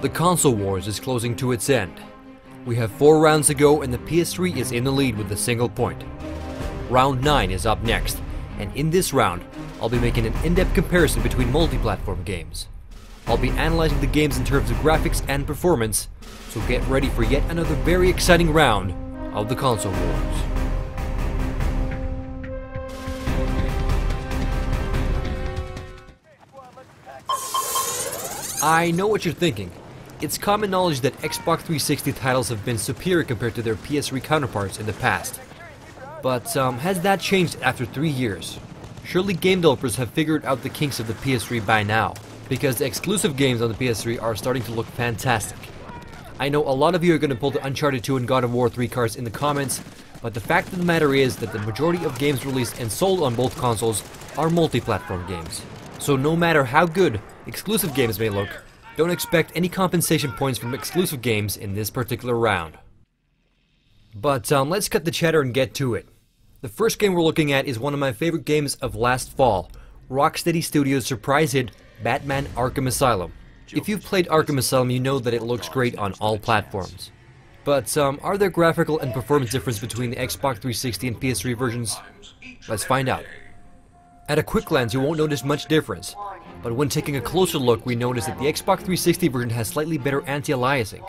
The console wars is closing to its end. We have 4 rounds to go and the PS3 is in the lead with a single point. Round 9 is up next, and in this round, I'll be making an in-depth comparison between multi-platform games. I'll be analyzing the games in terms of graphics and performance, so get ready for yet another very exciting round of the console wars. I know what you're thinking. It's common knowledge that Xbox 360 titles have been superior compared to their PS3 counterparts in the past. But has that changed after 3 years? Surely game developers have figured out the kinks of the PS3 by now, because the exclusive games on the PS3 are starting to look fantastic. I know a lot of you are going to pull the Uncharted 2 and God of War 3 cards in the comments, but the fact of the matter is that the majority of games released and sold on both consoles are multi-platform games. So no matter how good exclusive games may look, don't expect any compensation points from exclusive games in this particular round. But let's cut the chatter and get to it. The first game we're looking at is one of my favorite games of last fall, Rocksteady Studios' surprise hit, Batman Arkham Asylum. If you've played Arkham Asylum, you know that it looks great on all platforms. But are there graphical and performance differences between the Xbox 360 and PS3 versions? Let's find out. At a quick glance, you won't notice much difference, but when taking a closer look, we notice that the Xbox 360 version has slightly better anti-aliasing.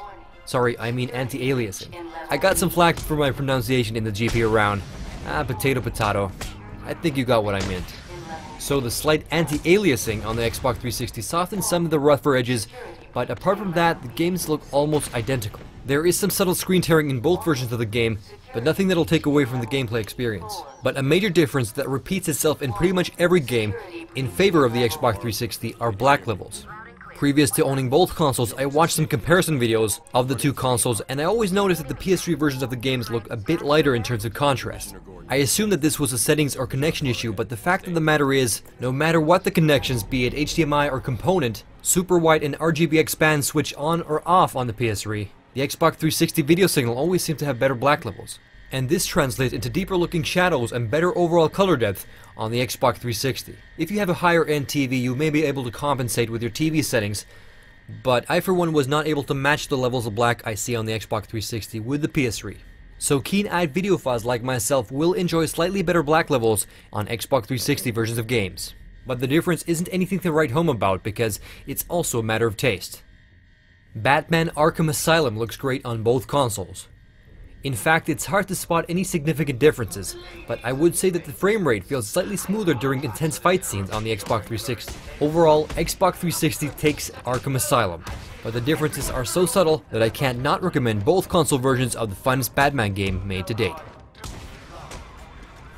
Sorry, I mean anti-aliasing. I got some flack for my pronunciation in the GP round. Potato potato. I think you got what I meant. So the slight anti-aliasing on the Xbox 360 softens some of the rougher edges, but apart from that, the games look almost identical. There is some subtle screen tearing in both versions of the game, but nothing that'll take away from the gameplay experience. But a major difference that repeats itself in pretty much every game in favor of the Xbox 360 are black levels. Previous to owning both consoles, I watched some comparison videos of the two consoles, and I always noticed that the PS3 versions of the games look a bit lighter in terms of contrast. I assumed that this was a settings or connection issue, but the fact of the matter is, no matter what the connections, be it HDMI or component, super wide and RGB expand switch on or off on the PS3, the Xbox 360 video signal always seems to have better black levels. And this translates into deeper looking shadows and better overall color depth on the Xbox 360. If you have a higher end TV, you may be able to compensate with your TV settings, but I for one was not able to match the levels of black I see on the Xbox 360 with the PS3. So keen-eyed videophiles like myself will enjoy slightly better black levels on Xbox 360 versions of games. But the difference isn't anything to write home about because it's also a matter of taste. Batman Arkham Asylum looks great on both consoles. In fact, it's hard to spot any significant differences, but I would say that the frame rate feels slightly smoother during intense fight scenes on the Xbox 360. Overall, Xbox 360 takes Arkham Asylum, but the differences are so subtle that I can't not recommend both console versions of the funnest Batman game made to date.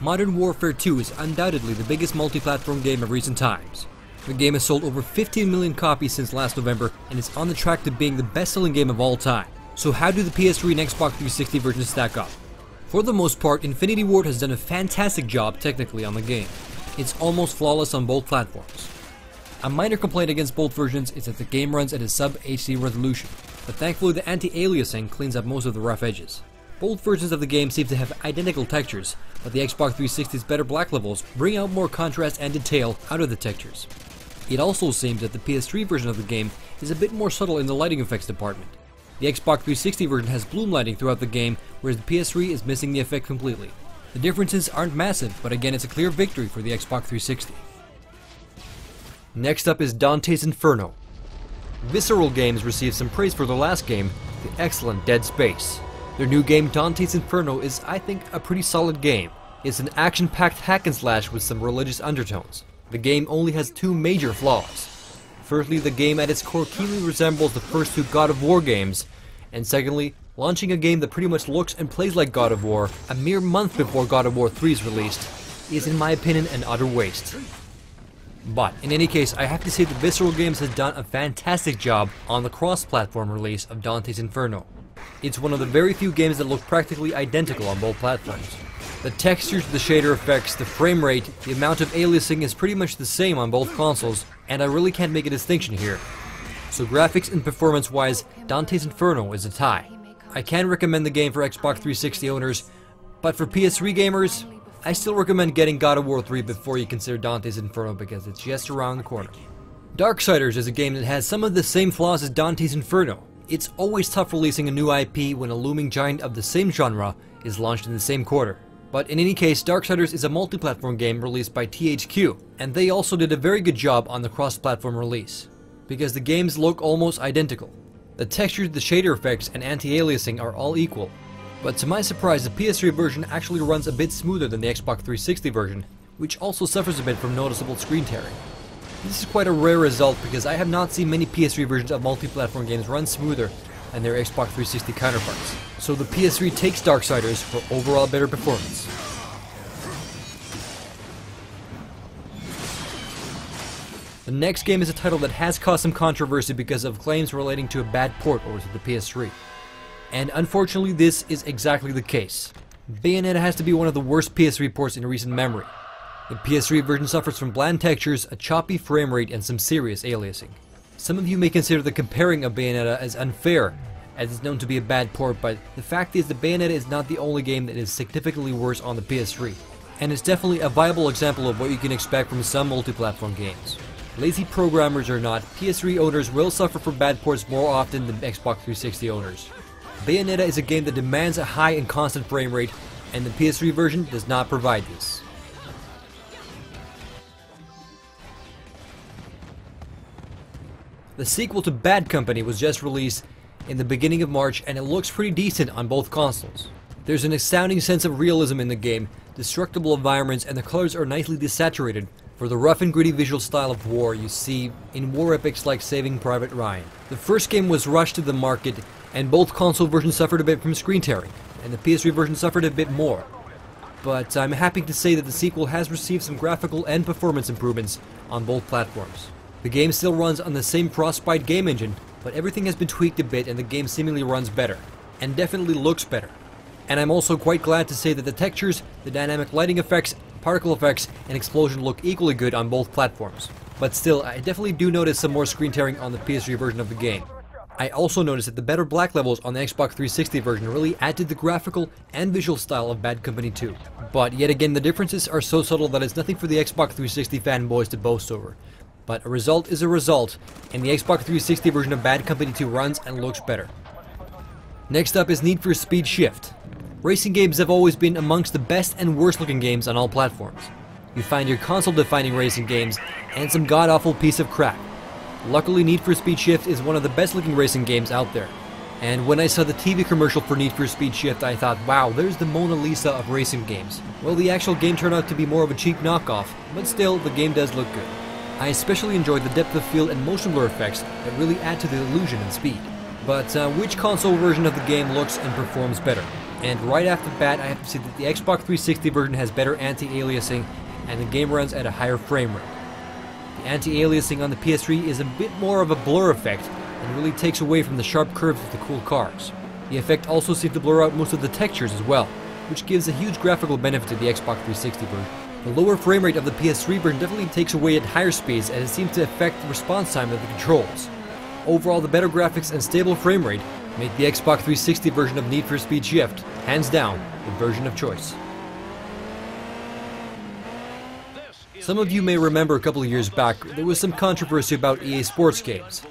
Modern Warfare 2 is undoubtedly the biggest multi-platform game of recent times. The game has sold over 15 million copies since last November and is on the track to being the best-selling game of all time. So how do the PS3 and Xbox 360 versions stack up? For the most part, Infinity Ward has done a fantastic job technically on the game. It's almost flawless on both platforms. A minor complaint against both versions is that the game runs at a sub-HD resolution, but thankfully the anti-aliasing cleans up most of the rough edges. Both versions of the game seem to have identical textures, but the Xbox 360's better black levels bring out more contrast and detail out of the textures. It also seems that the PS3 version of the game is a bit more subtle in the lighting effects department. The Xbox 360 version has bloom lighting throughout the game, whereas the PS3 is missing the effect completely. The differences aren't massive, but again it's a clear victory for the Xbox 360. Next up is Dante's Inferno. Visceral Games received some praise for their last game, the excellent Dead Space. Their new game Dante's Inferno is, I think, a pretty solid game. It's an action-packed hack and slash with some religious undertones. The game only has 2 major flaws. Firstly, the game at its core keenly resembles the first 2 God of War games, and secondly, launching a game that pretty much looks and plays like God of War a mere month before God of War 3 is released is in my opinion an utter waste. But in any case, I have to say that Visceral Games has done a fantastic job on the cross-platform release of Dante's Inferno. It's one of the very few games that look practically identical on both platforms. The textures, the shader effects, the frame rate, the amount of aliasing is pretty much the same on both consoles, and I really can't make a distinction here. So graphics and performance wise, Dante's Inferno is a tie. I can recommend the game for Xbox 360 owners, but for PS3 gamers, I still recommend getting God of War 3 before you consider Dante's Inferno because it's just around the corner. Darksiders is a game that has some of the same flaws as Dante's Inferno. It's always tough releasing a new IP when a looming giant of the same genre is launched in the same quarter. But in any case, Darksiders is a multi-platform game released by THQ, and they also did a very good job on the cross-platform release, because the games look almost identical. The textures, the shader effects, and anti-aliasing are all equal. But to my surprise, the PS3 version actually runs a bit smoother than the Xbox 360 version, which also suffers a bit from noticeable screen tearing. This is quite a rare result because I have not seen many PS3 versions of multi-platform games run smoother than their Xbox 360 counterparts. So the PS3 takes Darksiders for overall better performance. The next game is a title that has caused some controversy because of claims relating to a bad port over to the PS3. And unfortunately this is exactly the case. Bayonetta has to be one of the worst PS3 ports in recent memory. The PS3 version suffers from bland textures, a choppy frame rate, and some serious aliasing. Some of you may consider the comparing of Bayonetta as unfair, as it's known to be a bad port, but the fact is that Bayonetta is not the only game that is significantly worse on the PS3, and it's definitely a viable example of what you can expect from some multi-platform games. Lazy programmers or not, PS3 owners will suffer from bad ports more often than Xbox 360 owners. Bayonetta is a game that demands a high and constant frame rate, and the PS3 version does not provide this. The sequel to Bad Company was just released in the beginning of March, and it looks pretty decent on both consoles. There's an astounding sense of realism in the game, destructible environments, and the colors are nicely desaturated for the rough and gritty visual style of war you see in war epics like Saving Private Ryan. The first game was rushed to the market, and both console versions suffered a bit from screen tearing, and the PS3 version suffered a bit more. But I'm happy to say that the sequel has received some graphical and performance improvements on both platforms. The game still runs on the same Frostbite game engine, but everything has been tweaked a bit and the game seemingly runs better, and definitely looks better. And I'm also quite glad to say that the textures, the dynamic lighting effects, particle effects, and explosion look equally good on both platforms. But still, I definitely do notice some more screen tearing on the PS3 version of the game. I also noticed that the better black levels on the Xbox 360 version really add to the graphical and visual style of Bad Company 2. But yet again, the differences are so subtle that it's nothing for the Xbox 360 fanboys to boast over. But a result is a result, and the Xbox 360 version of Bad Company 2 runs and looks better. Next up is Need for Speed Shift. Racing games have always been amongst the best and worst looking games on all platforms. You find your console-defining racing games and some god-awful piece of crap. Luckily, Need for Speed Shift is one of the best looking racing games out there. And when I saw the TV commercial for Need for Speed Shift, I thought, wow, there's the Mona Lisa of racing games. Well, the actual game turned out to be more of a cheap knockoff, but still, the game does look good. I especially enjoyed the depth of field and motion blur effects that really add to the illusion and speed. But which console version of the game looks and performs better? And right off the bat, I have to say that the Xbox 360 version has better anti-aliasing and the game runs at a higher frame rate. The anti-aliasing on the PS3 is a bit more of a blur effect and really takes away from the sharp curves of the cool cars. The effect also seems to blur out most of the textures as well, which gives a huge graphical benefit to the Xbox 360 version. The lower frame rate of the PS3 version definitely takes away at higher speeds as it seems to affect the response time of the controls. Overall, the better graphics and stable frame rate make the Xbox 360 version of Need for Speed Shift, hands down, the version of choice. Some of you may remember a couple of years back, there was some controversy about EA Sports games.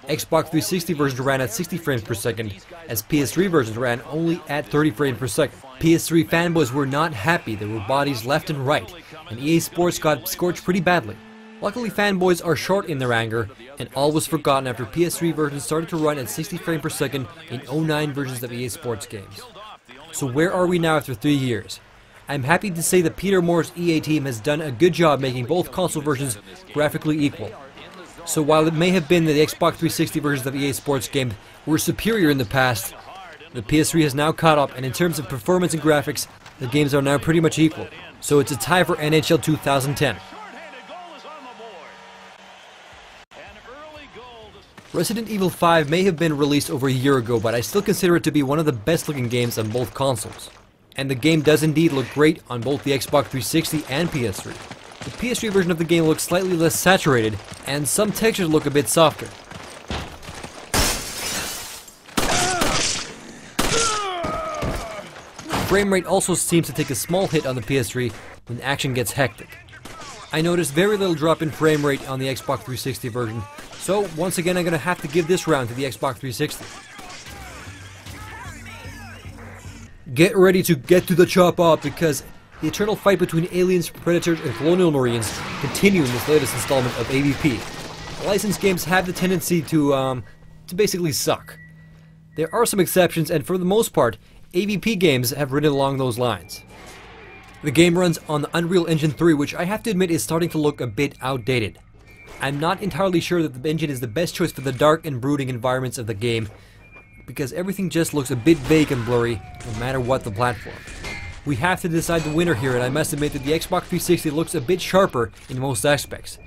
Xbox 360 versions ran at 60 frames per second, as PS3 versions ran only at 30 frames per second. PS3 fanboys were not happy, there were bodies left and right, and EA Sports got scorched pretty badly. Luckily, fanboys are short in their anger, and all was forgotten after PS3 versions started to run at 60 frames per second in 09 versions of EA Sports games. So where are we now after 3 years? I'm happy to say that Peter Moore's EA team has done a good job making both console versions graphically equal. So while it may have been that the Xbox 360 versions of EA Sports games were superior in the past, the PS3 has now caught up, and in terms of performance and graphics, the games are now pretty much equal. So it's a tie for NHL 2010. Resident Evil 5 may have been released over a year ago, but I still consider it to be one of the best looking games on both consoles. And the game does indeed look great on both the Xbox 360 and PS3. The PS3 version of the game looks slightly less saturated, and some textures look a bit softer. Frame rate also seems to take a small hit on the PS3 when action gets hectic. I noticed very little drop in frame rate on the Xbox 360 version, so once again I'm gonna have to give this round to the Xbox 360. Get ready to get to the chop up, because the eternal fight between aliens, predators, and colonial marines continue in this latest installment of AVP. Licensed games have the tendency to basically suck. There are some exceptions, and for the most part, AVP games have ridden along those lines. The game runs on the Unreal Engine 3, which I have to admit is starting to look a bit outdated. I'm not entirely sure that the engine is the best choice for the dark and brooding environments of the game, because everything just looks a bit vague and blurry, no matter what the platform. We have to decide the winner here, and I must admit that the Xbox 360 looks a bit sharper in most aspects.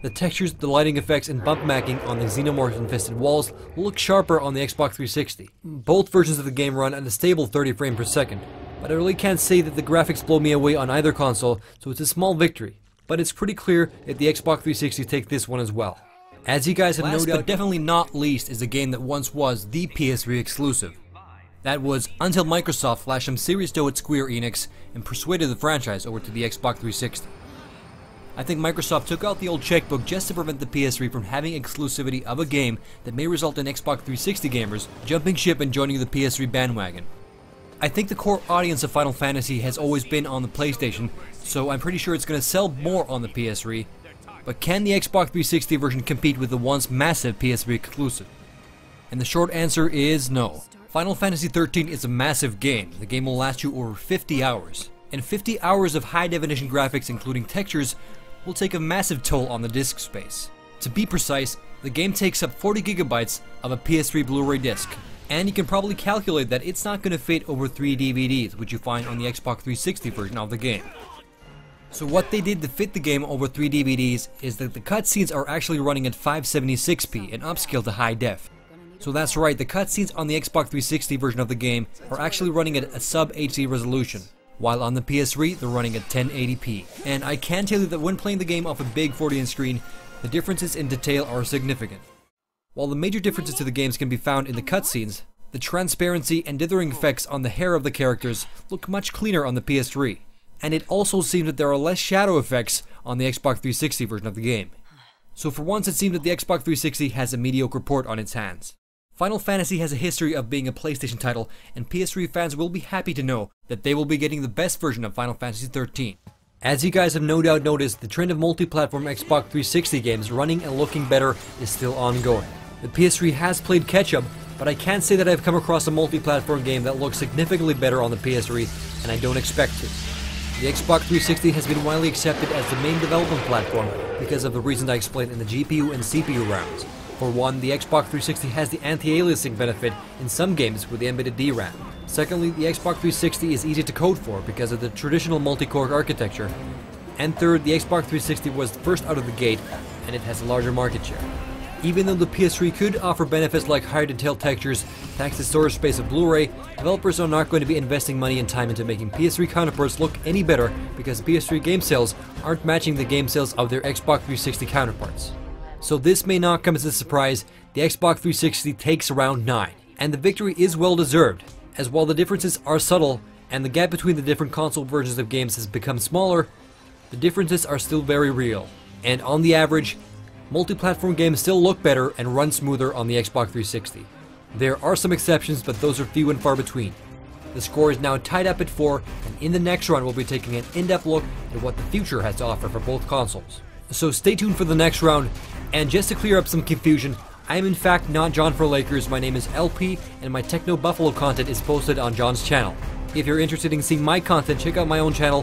The textures, the lighting effects, and bump macking on the xenomorph-infested walls look sharper on the Xbox 360. Both versions of the game run at a stable 30 frames per second, but I really can't say that the graphics blow me away on either console, so it's a small victory. But it's pretty clear that the Xbox 360 take this one as well. As you guys have no doubt, but definitely not least, is a game that once was the PS3 exclusive. That was until Microsoft flashed some serious dough at Square Enix and persuaded the franchise over to the Xbox 360. I think Microsoft took out the old checkbook just to prevent the PS3 from having exclusivity of a game that may result in Xbox 360 gamers jumping ship and joining the PS3 bandwagon. I think the core audience of Final Fantasy has always been on the PlayStation, so I'm pretty sure it's going to sell more on the PS3, but can the Xbox 360 version compete with the once massive PS3 exclusive? And the short answer is no. Final Fantasy XIII is a massive game. The game will last you over 50 hours. And 50 hours of high-definition graphics, including textures, will take a massive toll on the disk space. To be precise, the game takes up 40 gigabytes of a PS3 Blu-ray disc, and you can probably calculate that it's not going to fit over 3 DVDs, which you find on the Xbox 360 version of the game. So what they did to fit the game over 3 DVDs is that the cutscenes are actually running at 576p and upscaled to high def. So that's right, the cutscenes on the Xbox 360 version of the game are actually running at a sub HD resolution, while on the PS3 they're running at 1080p. And I can tell you that when playing the game off a big 40-inch screen, the differences in detail are significant. While the major differences to the games can be found in the cutscenes, the transparency and dithering effects on the hair of the characters look much cleaner on the PS3. And it also seems that there are less shadow effects on the Xbox 360 version of the game. So for once it seems that the Xbox 360 has a mediocre port on its hands. Final Fantasy has a history of being a PlayStation title, and PS3 fans will be happy to know that they will be getting the best version of Final Fantasy XIII. As you guys have no doubt noticed, the trend of multi-platform Xbox 360 games running and looking better is still ongoing. The PS3 has played catch-up, but I can't say that I've come across a multi-platform game that looks significantly better on the PS3, and I don't expect to. The Xbox 360 has been widely accepted as the main development platform because of the reasons I explained in the GPU and CPU rounds. For one, the Xbox 360 has the anti-aliasing benefit in some games with the embedded DRAM. Secondly, the Xbox 360 is easy to code for because of the traditional multi-core architecture. And third, the Xbox 360 was first out of the gate, and it has a larger market share. Even though the PS3 could offer benefits like higher detailed textures, thanks to storage space of Blu-ray, developers are not going to be investing money and time into making PS3 counterparts look any better because PS3 game sales aren't matching the game sales of their Xbox 360 counterparts. So this may not come as a surprise, the Xbox 360 takes round 9, and the victory is well deserved, as while the differences are subtle and the gap between the different console versions of games has become smaller, the differences are still very real, and on the average, multi-platform games still look better and run smoother on the Xbox 360. There are some exceptions, but those are few and far between. The score is now tied up at 4, and in the next round we'll be taking an in-depth look at what the future has to offer for both consoles. So stay tuned for the next round, and just to clear up some confusion, I am in fact not John for Lakers, my name is LP, and my Techno Buffalo content is posted on John's channel. If you're interested in seeing my content, check out my own channel,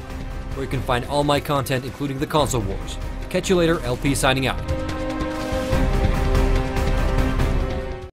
where you can find all my content including the console wars. Catch you later, LP signing out.